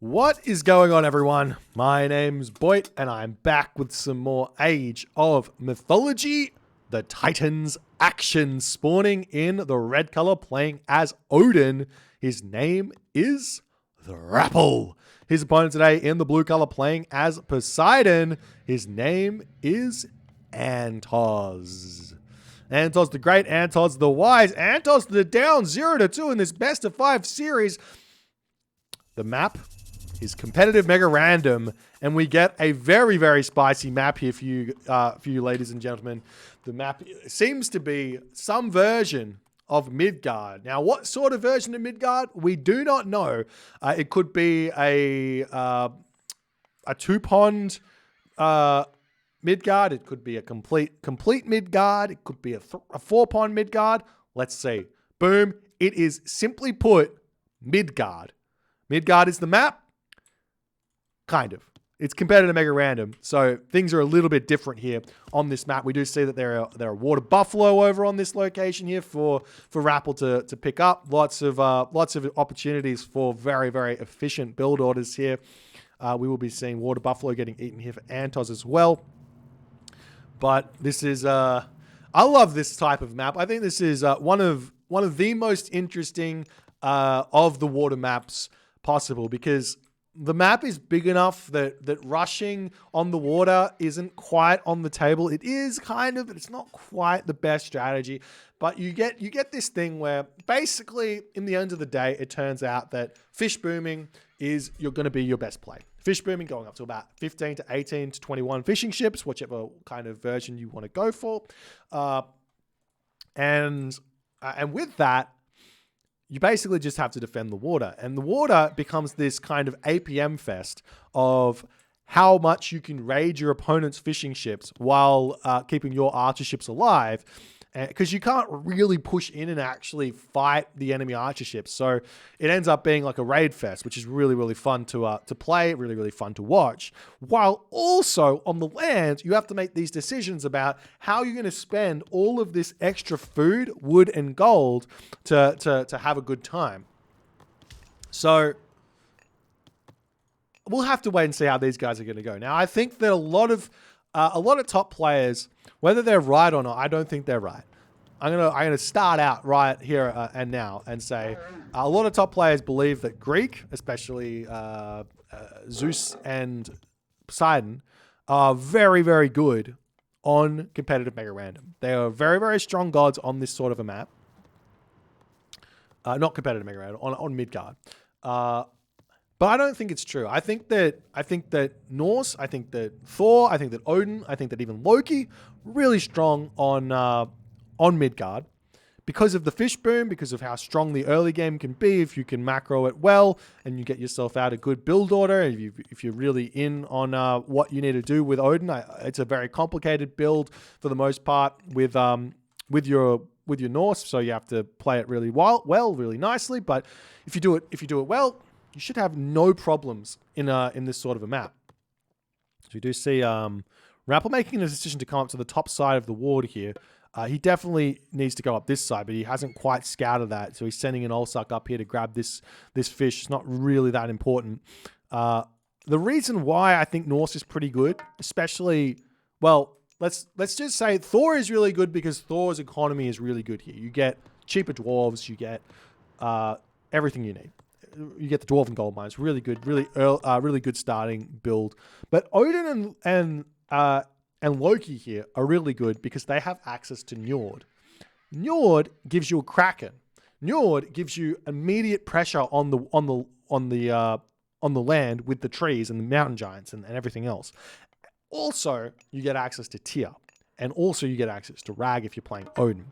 What is going on, everyone? My name's Boit, and I'm back with some more Age of Mythology. The Titans action spawning in the red color, playing as Odin. His name is Thrapple. His opponent today in the blue color, playing as Poseidon. His name is Antos. Antos the Great, Antos the Wise, Antos the down 0-2 in this best of 5 series. The map is competitive mega random, and we get a very, very spicy map here for you ladies and gentlemen. The map seems to be some version of Midgard. Now, what sort of version of Midgard? We do not know. It could be a 2-pond Midgard. It could be a complete Midgard. It could be a 4-pond Midgard. Let's see. Boom. It is simply put Midgard. Midgard is the map. Kind of. It's competitive mega random, so things are a little bit different here on this map. We do see that there are water buffalo over on this location here for Rapple to pick up. Lots of opportunities for very, very efficient build orders here. We will be seeing water buffalo getting eaten here for Antos as well. But this is I love this type of map. I think this is one of the most interesting of the water maps possible, because the map is big enough that rushing on the water isn't quite on the table. It is kind of, but it's not quite the best strategy. But you get this thing where basically, in the end of the day, it turns out that fish booming is you're going to be your best play. Fish booming going up to about 15 to 18 to 21 fishing ships, whichever kind of version you want to go for. And with that, you basically just have to defend the water. And the water becomes this kind of APM fest of how much you can raid your opponent's fishing ships while keeping your archer ships alive. Because you can't really push in and actually fight the enemy archer ships. So it ends up being like a raid fest, which is really, really fun to play, really, really fun to watch. While also on the land, you have to make these decisions about how you're going to spend all of this extra food, wood, and gold to have a good time. So we'll have to wait and see how these guys are going to go. Now, I think that a lot of top players, whether they're right or not, I don't think they're right. I'm gonna start out right here and now and say a lot of top players believe that Greek, especially Zeus and Poseidon, are very, very good on competitive mega random. They are very, very strong gods on this sort of a map. Not competitive mega random, on Midgard. But I don't think it's true. I think that Norse, I think that Thor, I think that Odin, I think that even Loki, really strong on Midgard because of the fish boom, because of how strong the early game can be if you can macro it well and you get yourself out a good build order. If you're really in on what you need to do with Odin, it's a very complicated build for the most part with your Norse, so you have to play it really well, really nicely. But if you do it well, you should have no problems in this sort of a map. So you do see Rapple making a decision to come up to the top side of the water here. He definitely needs to go up this side, but he hasn't quite scouted that. So he's sending an Olsuck up here to grab this fish. It's not really that important. The reason why I think Norse is pretty good, especially, well, let's just say Thor is really good because Thor's economy is really good here. You get cheaper dwarves, you get everything you need. You get the dwarven gold mines, really good, really good starting build. But Odin and Loki here are really good because they have access to Njord. Njord gives you a Kraken. Njord gives you immediate pressure on the land with the trees and the mountain giants and everything else. Also, you get access to Tyr, and also you get access to Rag if you're playing Odin.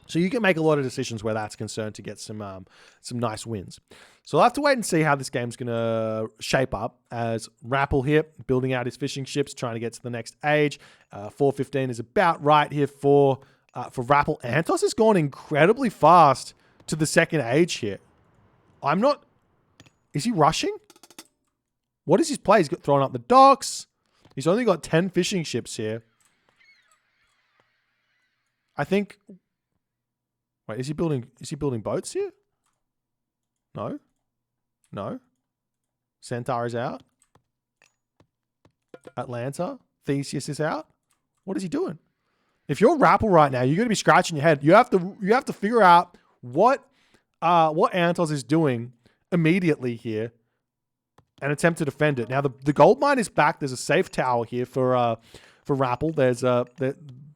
So you can make a lot of decisions where that's concerned to get some nice wins. So we'll have to wait and see how this game's going to shape up as Rapple here, building out his fishing ships, trying to get to the next age. 4:15 is about right here for Rapple. Antos has gone incredibly fast to the second age here. Is he rushing? What is his play? He's got thrown up the docks. He's only got 10 fishing ships here. I think... Wait, is he building boats here? No. Centaur is out. Atlanta. Theseus is out. What is he doing? If you're Rapple right now, you're going to be scratching your head. You have to figure out what Antos is doing immediately here and attempt to defend it. Now, the gold mine is back. There's a safe tower here for Rapple. There's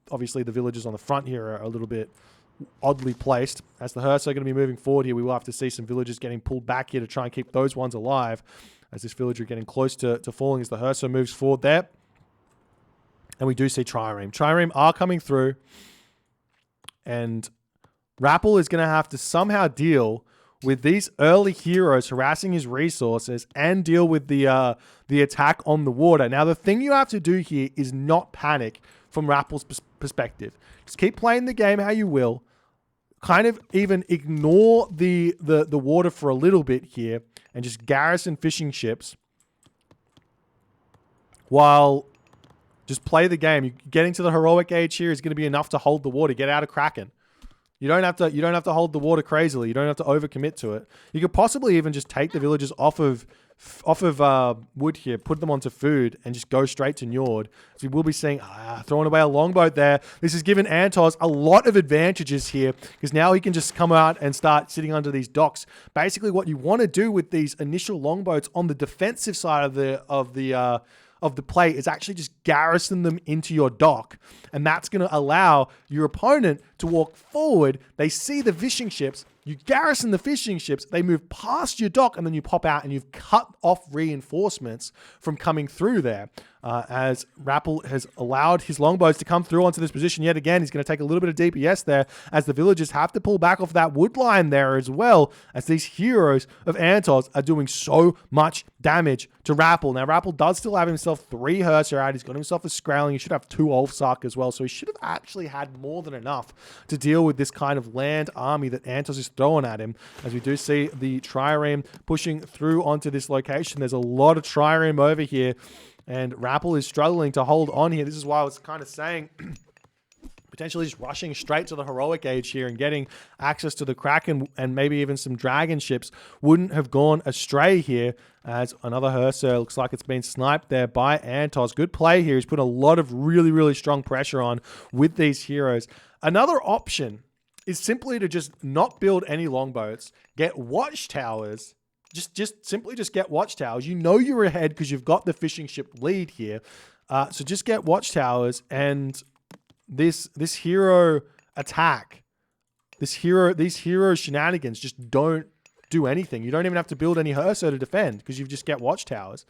obviously the villagers on the front here are a little bit oddly placed. As the Hearse are going to be moving forward here, we will have to see some villagers getting pulled back here to try and keep those ones alive. As this villager getting close to falling as the Hearse moves forward there. And we do see Trireme. Trireme are coming through. And Rapple is going to have to somehow deal with these early heroes harassing his resources and deal with the attack on the water. Now, the thing you have to do here is not panic from Rapple's perspective. Just keep playing the game how you will. Kind of even ignore the water for a little bit here and just garrison fishing ships while just play the game. Getting to the heroic age here is going to be enough to hold the water. Get out of Kraken. You don't have to hold the water crazily. You don't have to overcommit to it. You could possibly even just take the villagers off of wood here, put them onto food, and just go straight to Njord. So we will be seeing throwing away a longboat there. This has given Antos a lot of advantages here because now he can just come out and start sitting under these docks. Basically, what you want to do with these initial longboats on the defensive side of the play is actually just garrison them into your dock. And that's going to allow your opponent to walk forward. They see the fishing ships. You garrison the fishing ships. They move past your dock and then you pop out and you've cut off reinforcements from coming through there. As Rapple has allowed his longboats to come through onto this position yet again. He's going to take a little bit of DPS there as the villagers have to pull back off that wood line there as well, as these heroes of Antos are doing so much damage to Rapple. Now, Rapple does still have himself 3 Hearser out. He's got himself a Scrowling. He should have 2 Ulfsark as well, so he should have actually had more than enough to deal with this kind of land army that Antos is throwing at him. As we do see the Trireme pushing through onto this location. There's a lot of Trireme over here, and Rapple is struggling to hold on here. This is why I was kind of saying potentially just rushing straight to the heroic age here and getting access to the Kraken and maybe even some dragon ships wouldn't have gone astray here, as another Hearser looks like it's been sniped there by Antos. Good play here. He's put a lot of really, really strong pressure on with these heroes. Another option is simply to just not build any longboats, get watchtowers. Just simply get watchtowers. You know you're ahead because you've got the fishing ship lead here. So just get watchtowers, and this hero attack, these hero shenanigans just don't do anything. You don't even have to build any Hearser to defend because you just get watchtowers.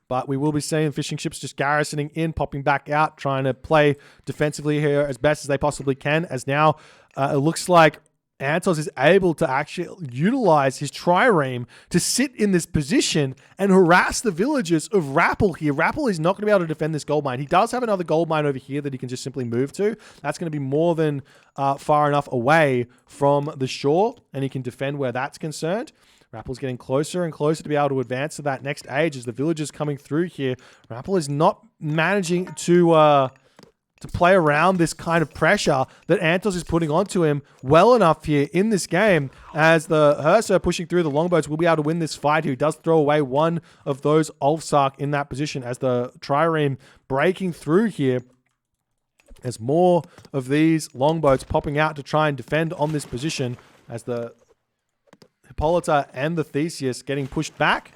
But we will be seeing fishing ships just garrisoning in, popping back out, trying to play defensively here as best as they possibly can. As now it looks like Antos is able to actually utilize his Trireme to sit in this position and harass the villagers of Rapple here. Rapple is not going to be able to defend this gold mine. He does have another gold mine over here that he can just simply move to. That's going to be more than far enough away from the shore, and he can defend where that's concerned. Rapple's getting closer and closer to be able to advance to that next age as the villagers coming through here. Rapple is not managing to play around this kind of pressure that Antos is putting onto him well enough here in this game, as the Hearser pushing through the longboats will be able to win this fight here. He does throw away one of those Ulfsark in that position as the Trireme breaking through here. There's more of these longboats popping out to try and defend on this position as the Hippolyta and the Theseus getting pushed back.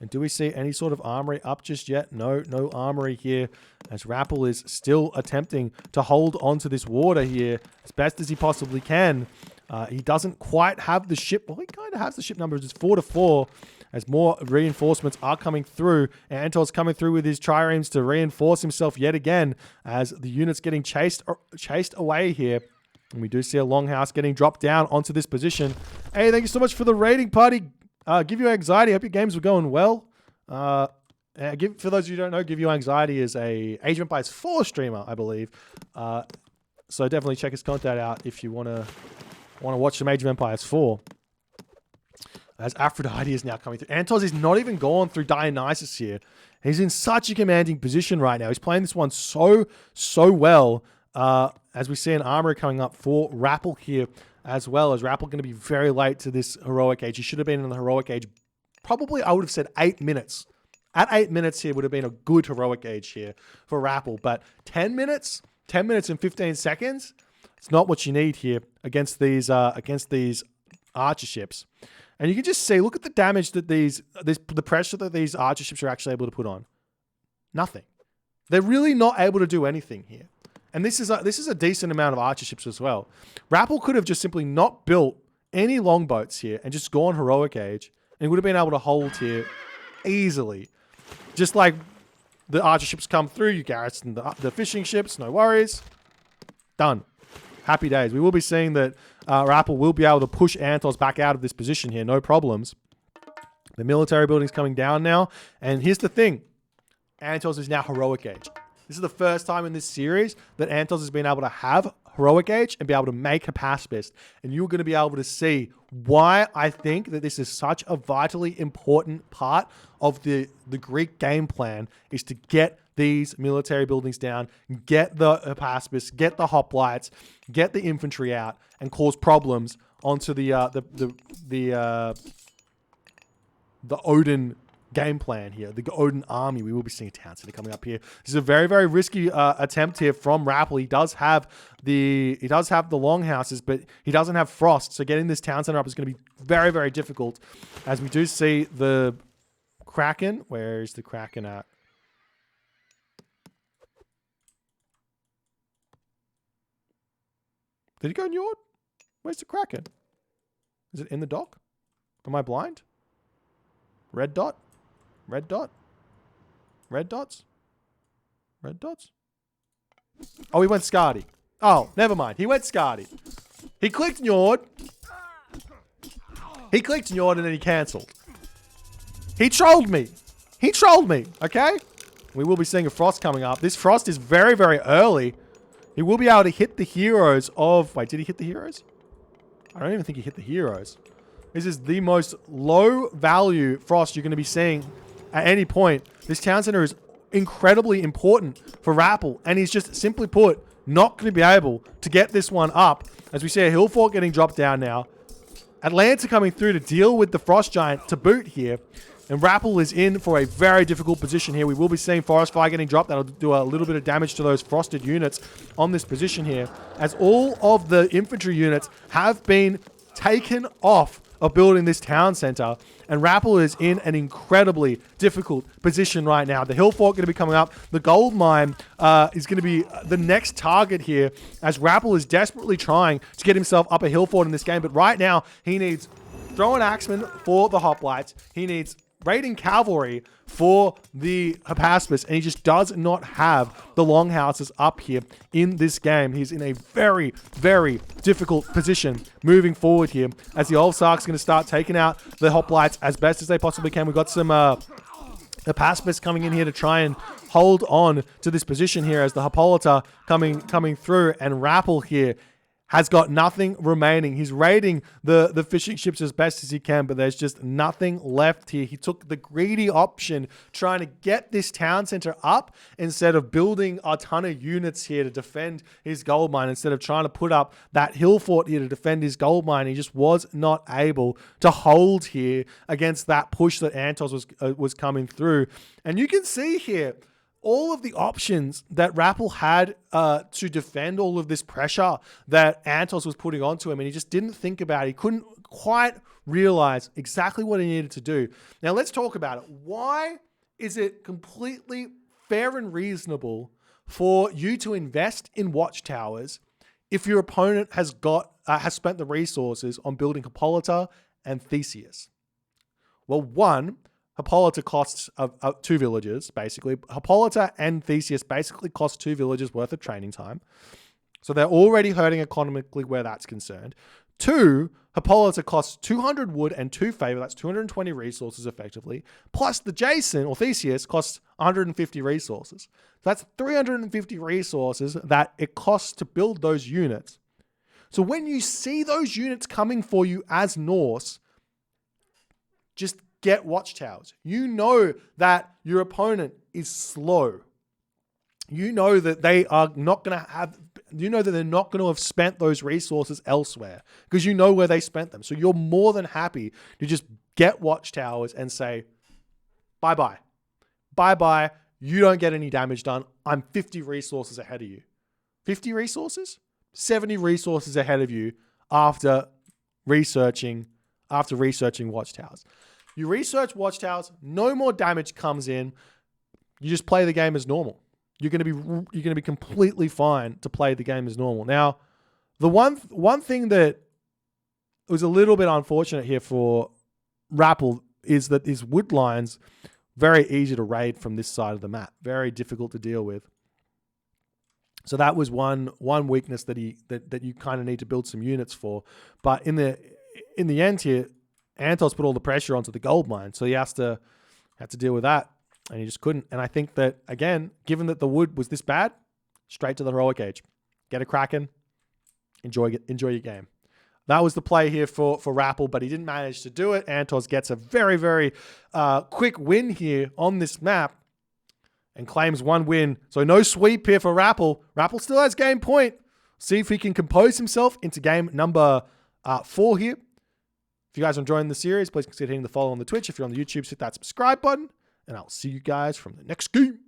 And do we see any sort of armory up just yet? No armory here, as Rapple is still attempting to hold onto this water here as best as he possibly can. He doesn't quite have the ship. Well, he kind of has the ship numbers. It's 4-4 as more reinforcements are coming through. Antos coming through with his Triremes to reinforce himself yet again as the unit's getting chased away here. And we do see a longhouse getting dropped down onto this position. Hey, thank you so much for the raiding party. Give You Anxiety. Hope your games were going well. For those of you who don't know, Give You Anxiety is a Age of Empires 4 streamer, I believe. So definitely check his content out if you want to watch some Age of Empires 4. As Aphrodite is now coming through. Antos is not even gone through Dionysus here. He's in such a commanding position right now. He's playing this one so well. As we see an armor coming up for Rapple here. as well, as Rappel going to be very late to this heroic age. He should have been in the heroic age. Probably, I would have said 8 minutes. At 8 minutes here would have been a good heroic age here for Rappel. But 10 minutes and 15 seconds, it's not what you need here against these archer ships. And you can just see, look at the damage that the pressure that these archer ships are actually able to put on. Nothing. They're really not able to do anything here. And this is a decent amount of archer ships as well. Rappel could have just simply not built any longboats here and just gone heroic age, and he would have been able to hold here easily. Just like the archer ships come through, you garrison the fishing ships, no worries. Done. Happy days. We will be seeing that Rappel will be able to push Antos back out of this position here, no problems. The military building's coming down now. And here's the thing. Antos is now heroic age. This is the first time in this series that Antos has been able to have heroic age and be able to make Hypaspis. And you're going to be able to see why I think that this is such a vitally important part of the Greek game plan, is to get these military buildings down, get the Hypaspis, get the hoplites, get the infantry out, and cause problems onto the Odin game plan here, the Odin army. We will be seeing a town center coming up here. This is a very, very risky attempt here from Rappel. He does have the longhouses, but he doesn't have frost. So getting this town center up is going to be very, very difficult, as we do see the Kraken. Where is the Kraken at? Did he go Njord? Where's the Kraken? Is it in the dock? Am I blind? Red dot? Red dot? Red dots? Red dots? Oh, he went Skadi. Oh, never mind. He went Skadi. He clicked Njord. He clicked Njord and then he cancelled. He trolled me. He trolled me, okay? We will be seeing a frost coming up. This frost is very, very early. He will be able to hit the heroes of... Wait, did he hit the heroes? I don't even think he hit the heroes. This is the most low value frost you're going to be seeing at any point. This town center is incredibly important for Rappel, and he's just simply put not going to be able to get this one up. As we see a hill fort getting dropped down now. Atlanta coming through to deal with the frost giant to boot here. And Rappel is in for a very difficult position here. We will be seeing Forest Fire getting dropped. That'll do a little bit of damage to those frosted units on this position here, as all of the infantry units have been taken off of building this town center, and Rappel is in an incredibly difficult position right now. The hill fort going to be coming up. The gold mine is going to be the next target here, as Rappel is desperately trying to get himself up a hill fort in this game. But right now, he needs throwing axemen for the hoplites. He needs raiding cavalry for the Hypaspis, and he just does not have the longhouses up here in this game. He's in a very, very difficult position moving forward here, as the Old Sark's going to start taking out the hoplites as best as they possibly can. We've got some Hypaspis coming in here to try and hold on to this position here, as the Hippolyta coming through, and Rappel here has got nothing remaining. He's raiding the fishing ships as best as he can, but there's just nothing left here. He took the greedy option, trying to get this town center up instead of building a ton of units here to defend his gold mine, instead of trying to put up that hill fort here to defend his gold mine. He just was not able to hold here against that push that Antos was coming through. And you can see here, all of the options that Rappel had to defend all of this pressure that Antos was putting onto him, and he just didn't think about it. He couldn't quite realize exactly what he needed to do. Now, let's talk about it. Why is it completely fair and reasonable for you to invest in watchtowers if your opponent has spent the resources on building Hippolyta and Theseus? Well, one, Hippolyta costs 2 villages, basically. Hippolyta and Theseus basically cost 2 villages worth of training time. So they're already hurting economically where that's concerned. 2, Hippolyta costs 200 wood and 2 favor. That's 220 resources effectively. Plus the Jason, or Theseus, costs 150 resources. So that's 350 resources that it costs to build those units. So when you see those units coming for you as Norse, just get watchtowers. You know that your opponent is slow. You know that they are not going to have you know that they're not going to have spent those resources elsewhere because you know where they spent them. So you're more than happy to just get watchtowers and say, bye-bye. Bye-bye. You don't get any damage done. I'm 50 resources ahead of you. 50 resources? 70 resources ahead of you after researching watchtowers. You research watchtowers, no more damage comes in. You just play the game as normal. You're going to be completely fine to play the game as normal. Now, the one thing that was a little bit unfortunate here for Rapple is that his wood lines very easy to raid from this side of the map, very difficult to deal with. So that was one weakness that you kind of need to build some units for. But in the end here, Antos put all the pressure onto the gold mine, so he had to deal with that, and he just couldn't. And I think that, again, given that the wood was this bad, straight to the heroic age, get a Kraken, enjoy your game. That was the play here for Rapple, but he didn't manage to do it. Antos gets a very, very quick win here on this map and claims one win. So no sweep here for Rapple. Rapple still has game point. See if he can compose himself into game number 4 here. If you guys are enjoying the series, please consider hitting the follow on the Twitch. If you're on the YouTube, hit that subscribe button. And I'll see you guys from the next game.